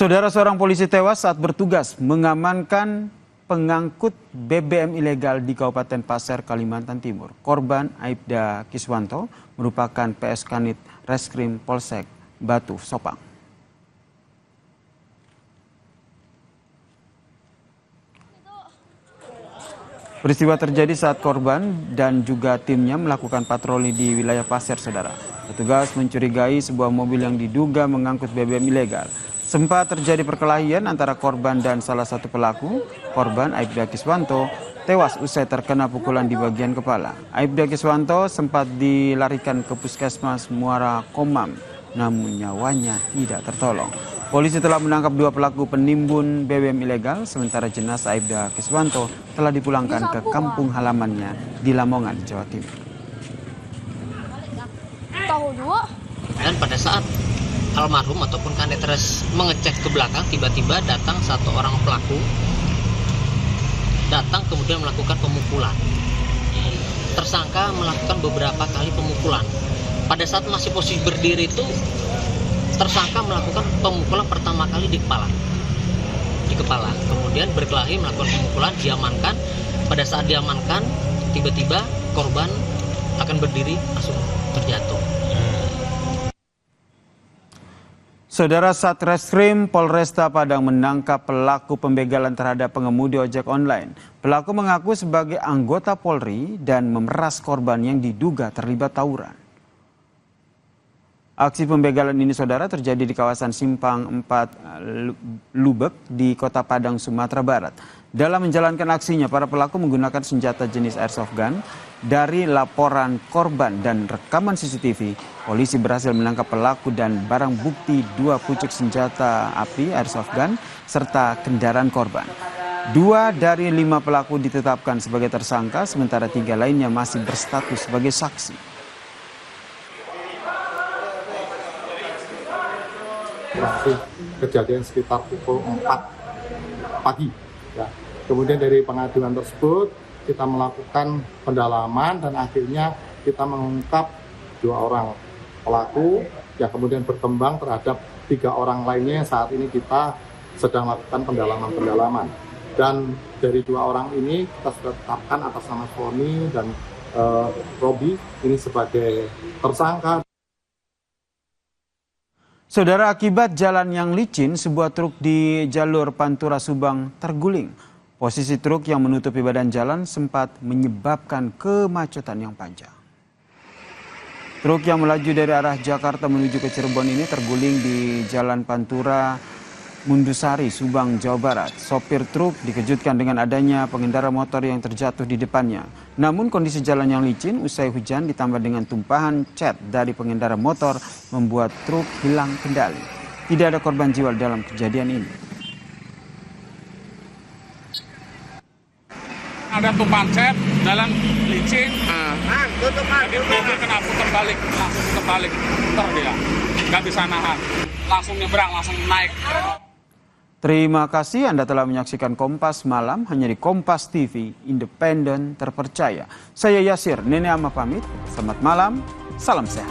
Saudara, seorang polisi tewas saat bertugas mengamankan pengangkut BBM ilegal di Kabupaten Pasir, Kalimantan Timur. Korban Aibda Kiswanto merupakan PS Kanit Reskrim Polsek Batu Sopang. Peristiwa terjadi saat korban dan juga timnya melakukan patroli di wilayah Pasir, saudara. Petugas mencurigai sebuah mobil yang diduga mengangkut BBM ilegal. Sempat terjadi perkelahian antara korban dan salah satu pelaku. Korban Aibda Kiswanto tewas usai terkena pukulan di bagian kepala. Aibda Kiswanto sempat dilarikan ke Puskesmas Muara Komam, namun nyawanya tidak tertolong. Polisi telah menangkap 2 pelaku penimbun BBM ilegal, sementara jenazah Aibda Kiswanto telah dipulangkan ke kampung halamannya di Lamongan, Jawa Timur. Dan pada saat almarhum ataupun Kanit mengecek ke belakang, tiba-tiba datang satu orang pelaku, datang kemudian melakukan pemukulan. Tersangka melakukan beberapa kali pemukulan. Pada saat masih posisi berdiri itu, tersangka melakukan pemukulan pertama kali di kepala. Kemudian berkelahi melakukan pemukulan, diamankan. Pada saat diamankan, tiba-tiba korban akan berdiri langsung terjatuh. Saudara, Satreskrim Polresta Padang menangkap pelaku pembegalan terhadap pengemudi ojek online. Pelaku mengaku sebagai anggota Polri dan memeras korban yang diduga terlibat tawuran. Aksi pembegalan ini, saudara, terjadi di kawasan Simpang 4 Lubek di Kota Padang, Sumatera Barat. Dalam menjalankan aksinya, para pelaku menggunakan senjata jenis airsoft gun. Dari laporan korban dan rekaman CCTV, polisi berhasil menangkap pelaku dan barang bukti 2 pucuk senjata api airsoft gun serta kendaraan korban. 2 dari 5 pelaku ditetapkan sebagai tersangka, sementara 3 lainnya masih berstatus sebagai saksi. Kejadian sekitar pukul 4 pagi. Ya. Kemudian dari pengaduan tersebut kita melakukan pendalaman dan akhirnya kita mengungkap 2 orang pelaku, ya, kemudian berkembang terhadap 3 orang lainnya yang saat ini kita sedang melakukan pendalaman. Dan dari 2 orang ini kita sudah tetapkan atas nama Foni dan Robi ini sebagai tersangka. Saudara, akibat jalan yang licin, sebuah truk di jalur Pantura Subang terguling. Posisi truk yang menutupi badan jalan sempat menyebabkan kemacetan yang panjang. Truk yang melaju dari arah Jakarta menuju ke Cirebon ini terguling di Jalan Pantura Mundusari, Subang, Jawa Barat. Sopir truk dikejutkan dengan adanya pengendara motor yang terjatuh di depannya. Namun kondisi jalan yang licin usai hujan ditambah dengan tumpahan cat dari pengendara motor membuat truk hilang kendali. Tidak ada korban jiwa dalam kejadian ini. Ada tumpahan cat, jalan licin, jadi mobil kena putar balik, langsung putar balik, putar dia, nggak bisa nahan, langsung nyebrang, langsung naik. Terima kasih Anda telah menyaksikan Kompas Malam hanya di Kompas TV, independen, terpercaya. Saya Yasir Nene Ama pamit, selamat malam, salam sehat.